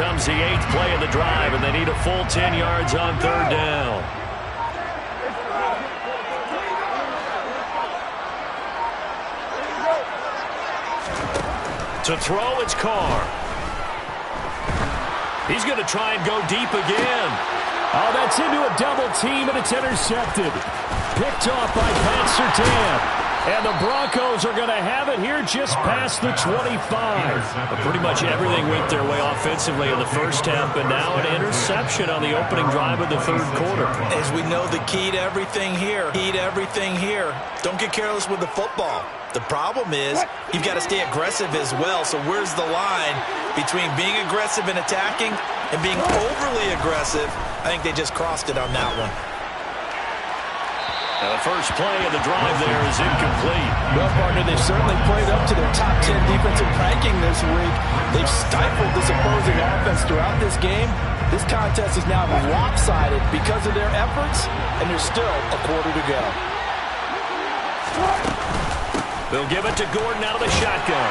comes the 8th play of the drive, and they need a full 10 yards on 3rd down. To throw, it's Carr. He's going to try and go deep again. Oh, that's into a double team, and it's intercepted. Picked off by Pat Surtain. And the Broncos are going to have it here just past the 25. But pretty much everything went their way offensively in the first half, but now an interception on the opening drive of the 3rd quarter. As we know, the key to everything here, don't get careless with the football. The problem is you've got to stay aggressive as well. So where's the line between being aggressive and attacking and being overly aggressive? I think they just crossed it on that one. Now the first play of the drive there is incomplete. Well, partner, they've certainly played up to their top 10 defensive ranking this week. They've stifled this opposing offense throughout this game. This contest is now lopsided because of their efforts, and there's still a quarter to go. They'll give it to Gordon out of the shotgun.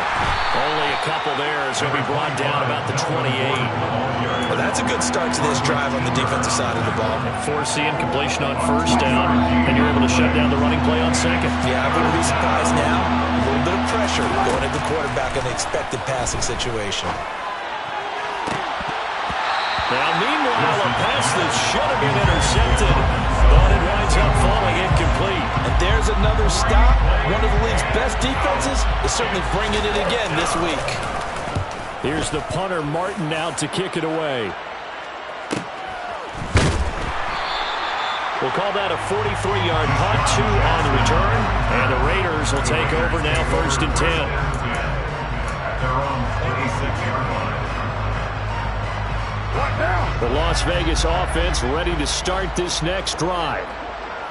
Only a couple there as he'll be brought down about the 28. Well, that's a good start to this drive on the defensive side of the ball. Force the incompletion on 1st down, and you're able to shut down the running play on 2nd. Yeah, I wouldn't be surprised now. A little bit of pressure going at the quarterback in the expected passing situation. Now, meanwhile, a pass that should have been intercepted, but it winds up falling incomplete. And there's another stop. One of the league's best defenses is certainly bringing it again this week. Here's the punter, Martin, out to kick it away. We'll call that a 43-yard punt, 2 on the return, and the Raiders will take over now 1st and 10. Their own 86-yard line. The Las Vegas offense ready to start this next drive.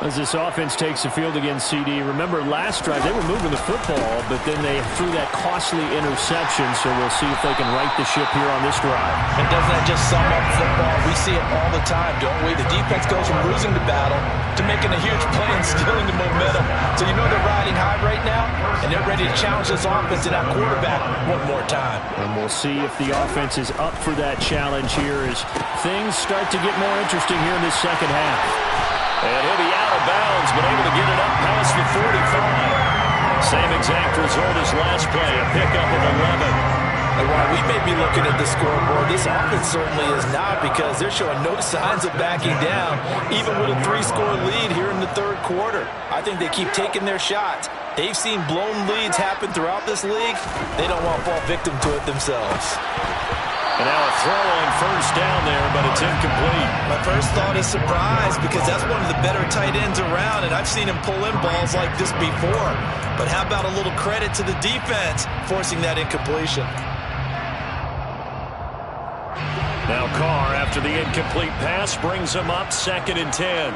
As this offense takes the field against CD, remember last drive they were moving the football, but then they threw that costly interception, so we'll see if they can right the ship here on this drive. And doesn't that just sum up football? We see it all the time, don't we? The defense goes from losing the battle to making a huge play and stealing the momentum. So you know they're riding high right now, and they're ready to challenge this offense and that quarterback one more time. And we'll see if the offense is up for that challenge here as things start to get more interesting here in this second half. And he'll be out of bounds, but able to get it up past the 45. Same exact result as last play, a pickup of 11. And while we may be looking at the scoreboard, this offense certainly is not, because they're showing no signs of backing down, even with a 3-score lead here in the 3rd quarter. I think they keep taking their shots. They've seen blown leads happen throughout this league. They don't want to fall victim to it themselves. And now a throw on 1st down there, but it's incomplete. My first thought is surprise, because that's one of the better tight ends around, and I've seen him pull in balls like this before. But how about a little credit to the defense forcing that incompletion? Now Carr, after the incomplete pass, brings him up 2nd and 10.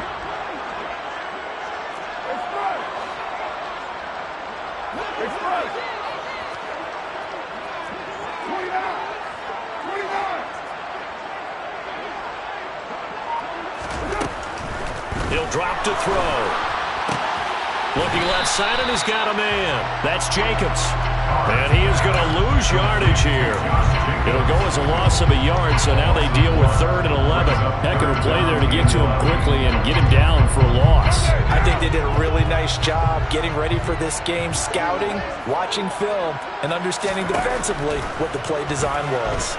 He'll drop to throw. Looking left side, and he's got a man. That's Jacobs. And he is going to lose yardage here. It'll go as a loss of a yard, so now they deal with 3rd and 11. Heck of a play there to get to him quickly and get him down for a loss. I think they did a really nice job getting ready for this game, scouting, watching film, and understanding defensively what the play design was.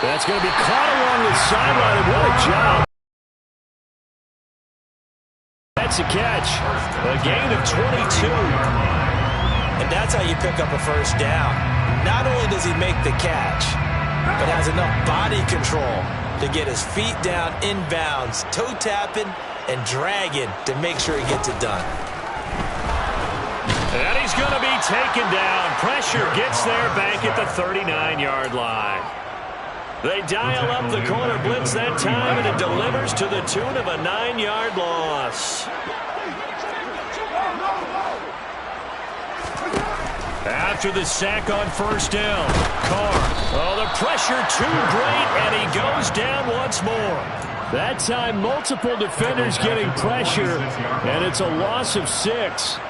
That's going to be caught along the sideline, and what a job. That's a catch. A gain of 22. And that's how you pick up a 1st down. Not only does he make the catch, but has enough body control to get his feet down inbounds, toe tapping and dragging to make sure he gets it done. And he's going to be taken down. Pressure gets there back at the 39-yard line. They dial up the corner blitz that time, and it delivers to the tune of a 9-yard loss. After the sack on 1st down, Carr. Oh, the pressure too great, and he goes down once more. That time, multiple defenders getting pressure, and it's a loss of 6.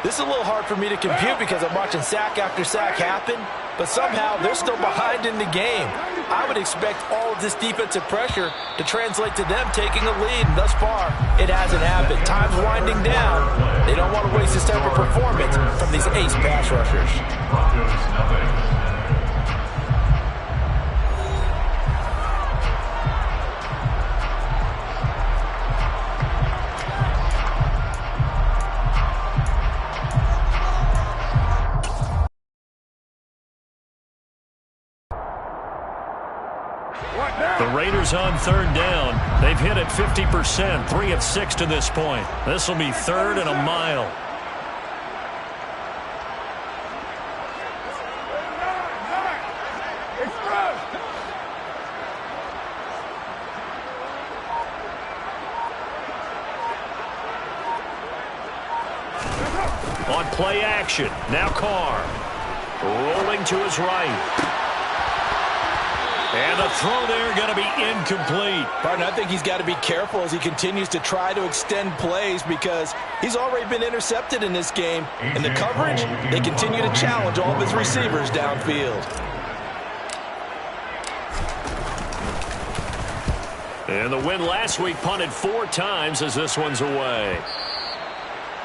This is a little hard for me to compute because I'm watching sack after sack happen, but somehow they're still behind in the game. I would expect all of this defensive pressure to translate to them taking a lead, and thus far, it hasn't happened. Time's winding down. They don't want to waste this type of performance from these ace pass rushers. Broncos, nothing. The Raiders on third down. They've hit it 50%, 3 of 6 to this point. This will be 3rd and a mile. On play action, now Carr. Rolling to his right. And the throw there going to be incomplete. Partner, I think he's got to be careful as he continues to try to extend plays because he's already been intercepted in this game. And the coverage, they continue to challenge all of his receivers downfield. And the win last week punted 4 times as this one's away.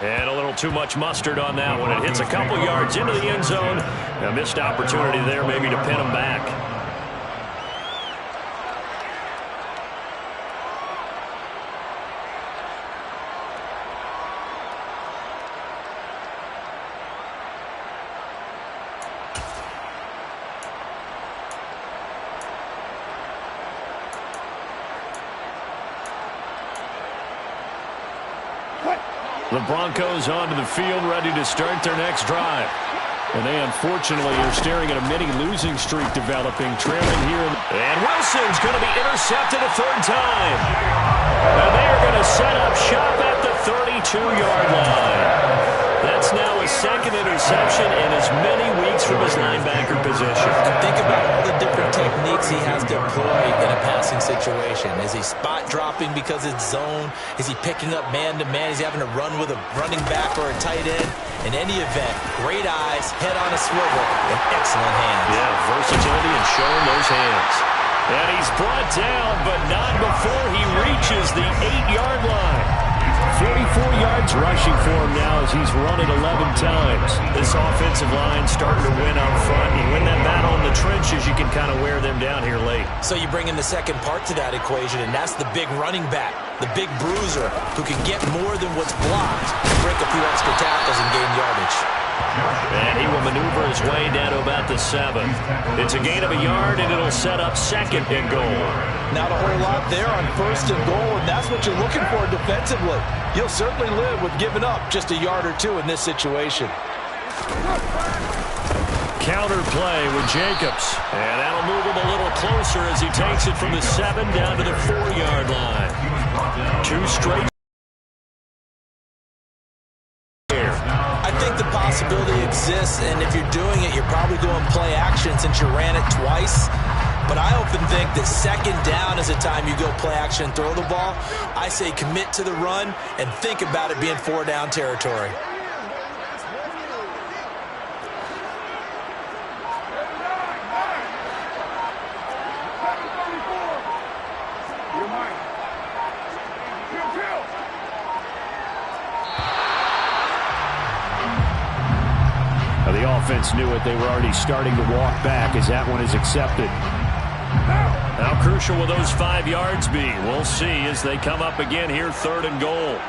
And a little too much mustard on that one. It hits a couple yards into the end zone. A missed opportunity there maybe to pin him back. The Broncos onto the field, ready to start their next drive. And they unfortunately are staring at a mini losing streak developing, trailing here. And Wilson's going to be intercepted a 3rd time. And they are going to set up shop at the 32-yard line. That's now a 2nd interception in as many weeks from his linebacker position. And think about all the different techniques he has to employ in a passing situation. Is he spot dropping because it's zone? Is he picking up man-to-man? Is he having to run with a running back or a tight end? In any event, great eyes, head on a swivel, and excellent hands. Yeah, versatility and showing those hands. And he's brought down, but not before he reaches the 8-yard line. 44 yards rushing for him now as he's run it 11 times. This offensive line starting to win up front. You win that battle in the trenches, you can kind of wear them down here late. So you bring in the second part to that equation, and that's the big running back, the big bruiser who can get more than what's blocked, break a few extra tackles and gain yardage. And he will maneuver his way down to about the 7. It's a gain of a yard, and it'll set up 2nd and goal. Not a whole lot there on 1st and goal, and that's what you're looking for defensively. You'll certainly live with giving up just a yard or 2 in this situation. Counter play with Jacobs. And that'll move him a little closer as he takes it from the 7 down to the 4-yard line. 2 straight. I think the possibility exists, and if you're doing it, you're probably going play action since you ran it twice. But I often think that 2nd down is a time you go play action and throw the ball. I say commit to the run and think about it being 4-down territory. The offense knew it. They were already starting to walk back as that one is accepted. How crucial will those 5 yards be? We'll see as they come up again here, 3rd and goal.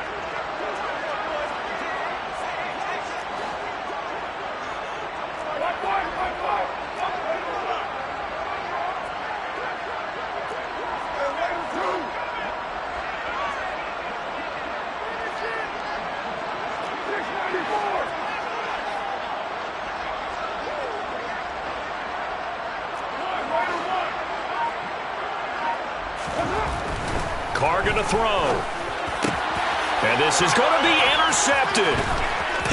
Carr going to throw. And this is going to be intercepted.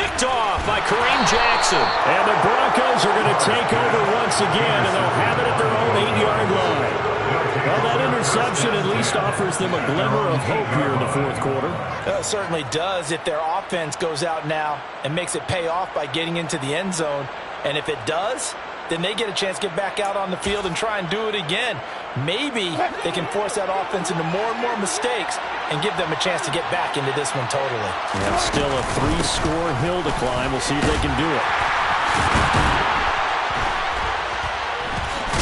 Picked off by Kareem Jackson. And the Broncos are going to take over once again, and they'll have it at their own 8-yard line. Well, that interception at least offers them a glimmer of hope here in the fourth quarter. It certainly does if their offense goes out now and makes it pay off by getting into the end zone. And if it does, then they get a chance to get back out on the field and try and do it again. Maybe they can force that offense into more and more mistakes and give them a chance to get back into this one totally. Yeah, still a 3-score hill to climb. We'll see if they can do it.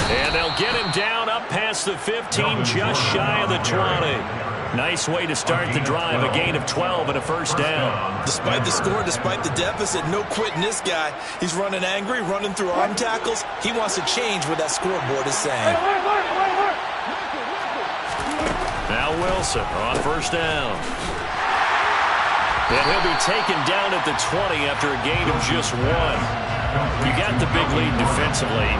And they'll get him down up past the 15, just shy of the 20. Nice way to start the drive, a gain of 12 and a first down. Despite the score, despite the deficit, no quitting this guy. He's running angry, running through arm tackles. He wants to change what that scoreboard is saying. Now Wilson on first down. And he'll be taken down at the 20 after a gain of just 1. You got the big lead defensively.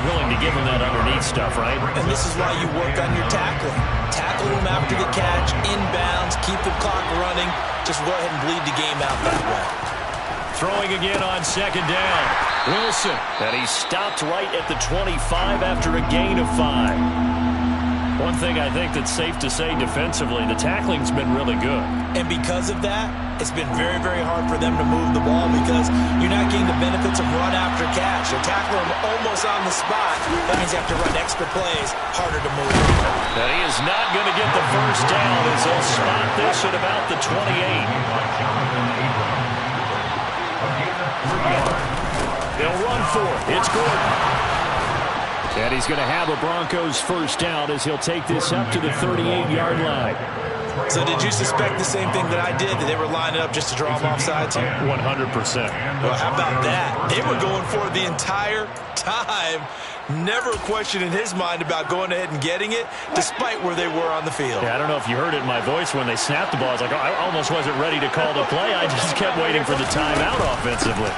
Willing to give him that underneath stuff, right? And this is why you work on your tackling. Tackle him after the catch, inbounds, keep the clock running. Just go ahead and bleed the game out that way. Throwing again on second down. Wilson. And he stopped right at the 25 after a gain of 5. One thing I think that's safe to say defensively, the tackling's been really good. And because of that, it's been very, very hard for them to move the ball because you're not getting the benefits of run after catch. You're tackling them almost on the spot. That means you have to run extra plays, harder to move. And he is not going to get the first down as they'll spot this at about the 28. They'll run for it. It's Gordon. And he's going to have a Broncos first down as he'll take this up to the 38-yard line. So did you suspect the same thing that I did, that they were lining up just to draw them off sides here? 100%. Well, how about that? They were going for it the entire time. Never a question in his mind about going ahead and getting it, despite where they were on the field. Yeah, I don't know if you heard it in my voice when they snapped the ball. I was like, oh, I almost wasn't ready to call the play. I just kept waiting for the timeout offensively.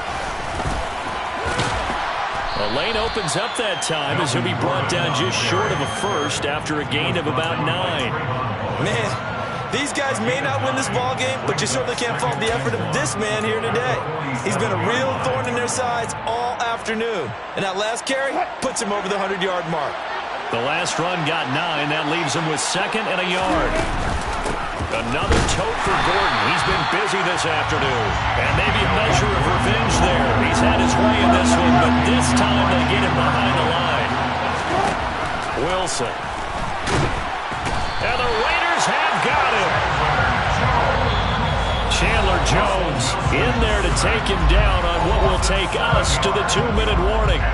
The lane opens up that time as he'll be brought down just short of a first after a gain of about 9. Man, these guys may not win this ball game, but you certainly can't fault the effort of this man here today. He's been a real thorn in their sides all afternoon. And that last carry puts him over the 100-yard mark. The last run got 9. That leaves him with 2nd and a yard. Another tote for Gordon. He's been busy this afternoon. And maybe a measure of revenge there. He's had his way in this one, but this time they get him behind the line. Wilson. And the Raiders have got him. Chandler Jones in there to take him down on what will take us to the 2-minute warning.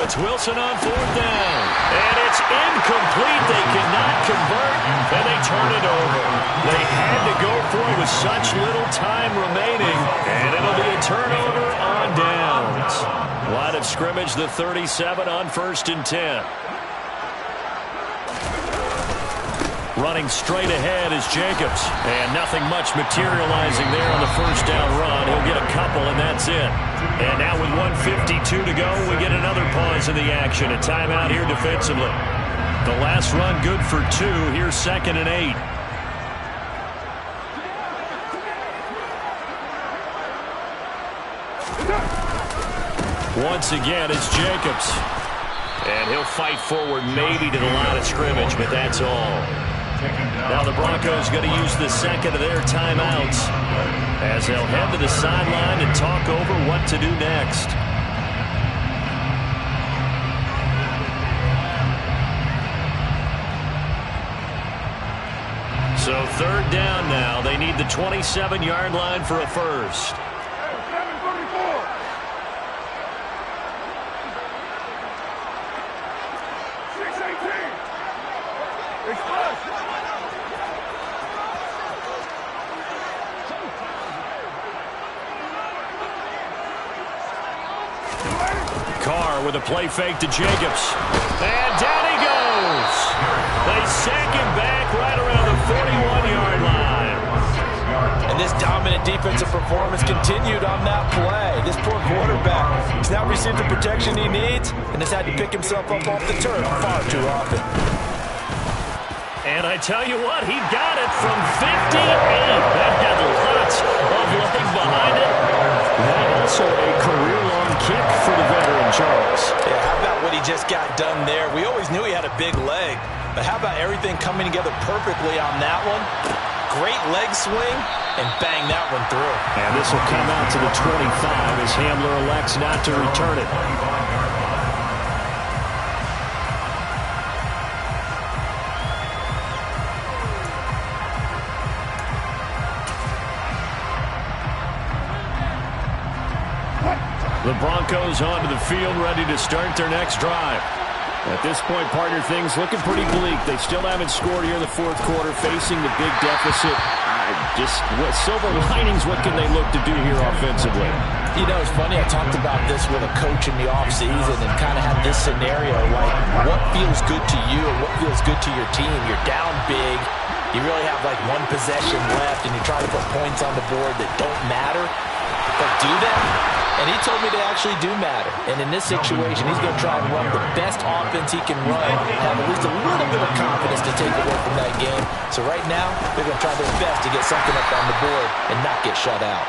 It's Wilson on 4th down. And it's incomplete. They cannot convert, and they turn it over. They had to go for it with such little time remaining, and it'll be a turnover on downs. Line of scrimmage, the 37 on 1st and 10. Running straight ahead is Jacobs. And nothing much materializing there on the first down run. He'll get a couple, and that's it. And now with 1:52 to go, we get another pause in the action. A timeout here defensively. The last run good for 2. Here's 2nd and 8. Once again, it's Jacobs. And he'll fight forward maybe to the line of scrimmage, but that's all. Now the Broncos going to use the second of their timeouts as they'll head to the sideline and talk over what to do next. So 3rd down now. They need the 27-yard line for a first. Carr with a play fake to Jacobs. And down he goes. They sack him back right around the 41-yard line. And this dominant offensive performance continued on that play. This poor quarterback, he's not received the protection he needs and has had to pick himself up off the turf far too often. And I tell you what, he got it from 58. That had lots of leg behind it. And also a career-long kick for the veteran, Charles. Yeah, how about what he just got done there? We always knew he had a big leg, but how about everything coming together perfectly on that one? Great leg swing, and bang that one through. And this will come out to the 25 as Hamler elects not to return it. The Broncos onto the field, ready to start their next drive. At this point, partner, things looking pretty bleak. They still haven't scored here in the fourth quarter, facing the big deficit. Silver linings, what can they look to do here offensively? You know, it's funny, I talked about this with a coach in the offseason and kind of had this scenario, like what feels good to you and what feels good to your team. You're down big. You really have like one possession left, and you try to put points on the board that don't matter. But do that? And he told me they actually do matter. And in this situation, he's going to try and run the best offense he can run, have at least a little bit of confidence to take away from that game. So right now, they're going to try their best to get something up on the board and not get shut out.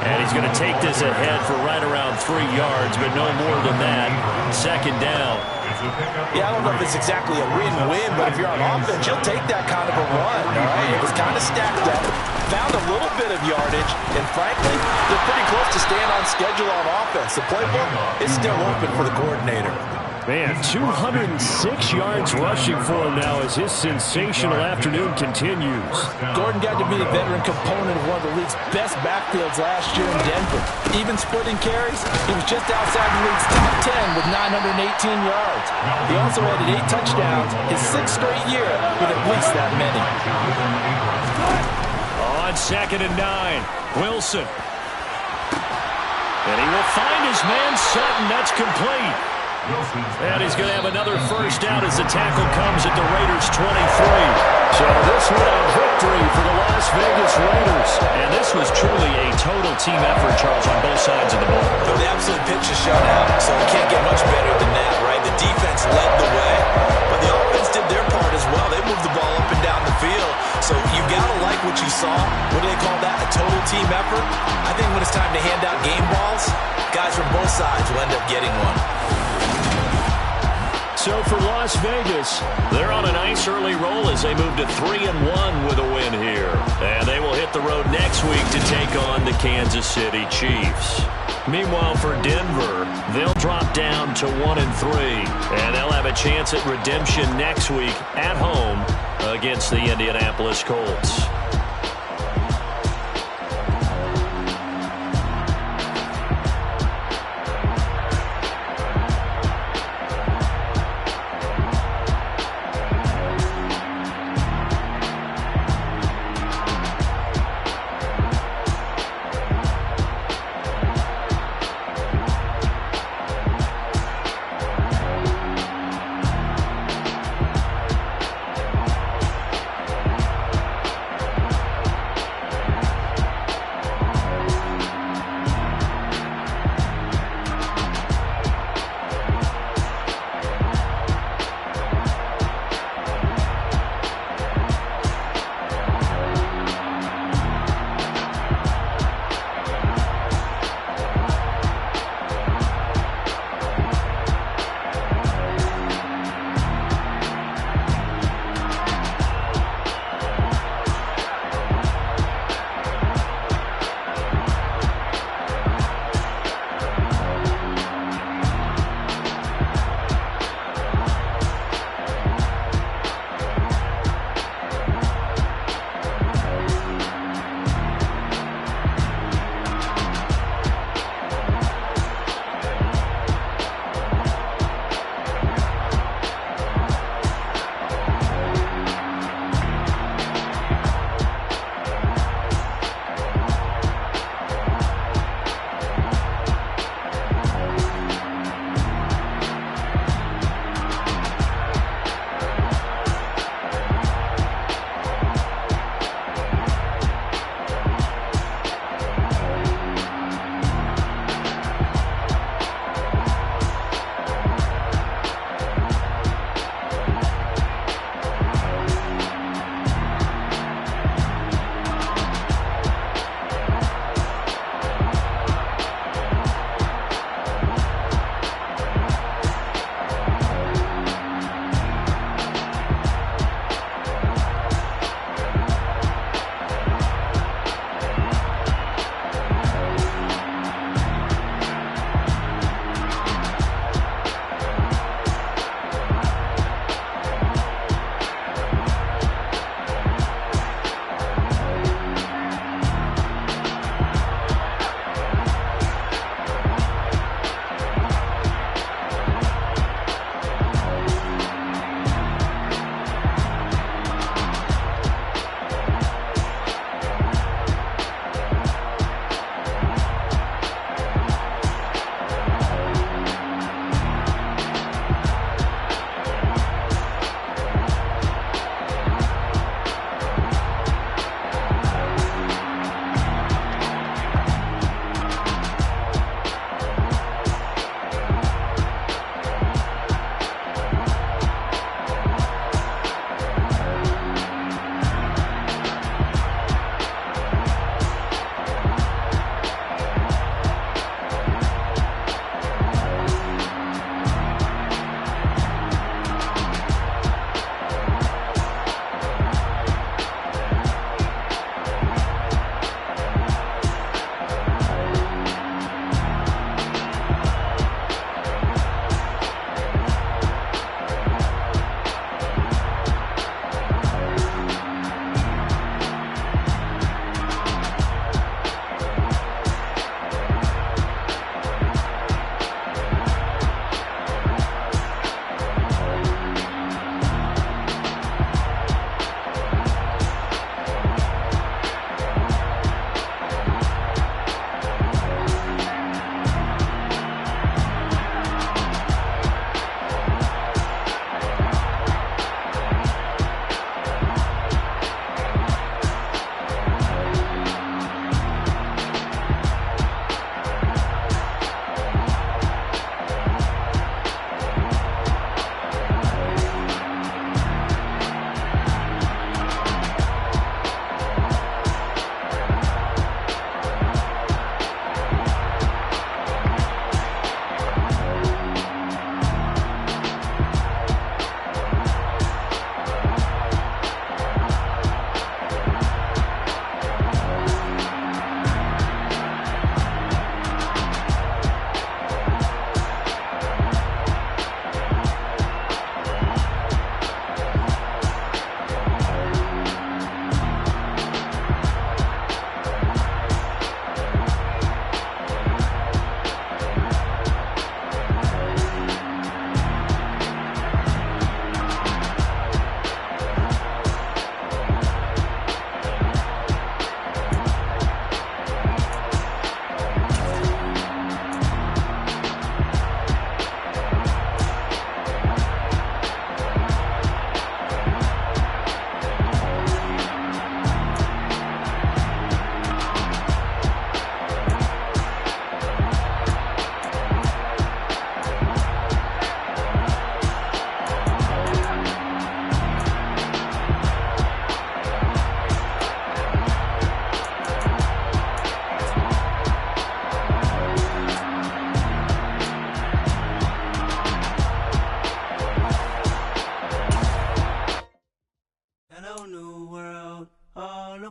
And he's going to take this ahead for right around 3 yards, but no more than that. Second down. Yeah, I don't know if it's exactly a win-win, but if you're on offense, you'll take that kind of a run, all right? It was kind of stacked up, found a little bit of yardage, and frankly, they're pretty close to staying on schedule on offense. The playbook is still open for the coordinator. Man, 206 yards rushing for him now as his sensational afternoon continues. Gordon got to be a veteran component of one of the league's best backfields last year in Denver. Even splitting carries, he was just outside the league's top 10 with 918 yards. He also added 8 touchdowns his 6th straight year with at least that many. On 2nd and 9, Wilson. And he will find his man Sutton. That's complete. And he's going to have another first down as the tackle comes at the Raiders' 23. So this one a victory for the Las Vegas Raiders. And this was truly a total team effort, Charles, on both sides of the ball. But the absolute pitch is shut out, so it can't get much better than that, right? The defense led the way, but the offense did their part as well. They moved the ball up and down the field. So you got to like what you saw. What do they call that? A total team effort? I think when it's time to hand out game balls, guys from both sides will end up getting one. So for Las Vegas, they're on a nice early roll as they move to 3-1 with a win here. And they will hit the road next week to take on the Kansas City Chiefs. Meanwhile, for Denver, they'll drop down to 1-3. And they'll have a chance at redemption next week at home against the Indianapolis Colts.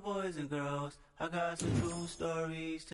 boys and girls. I got some true stories.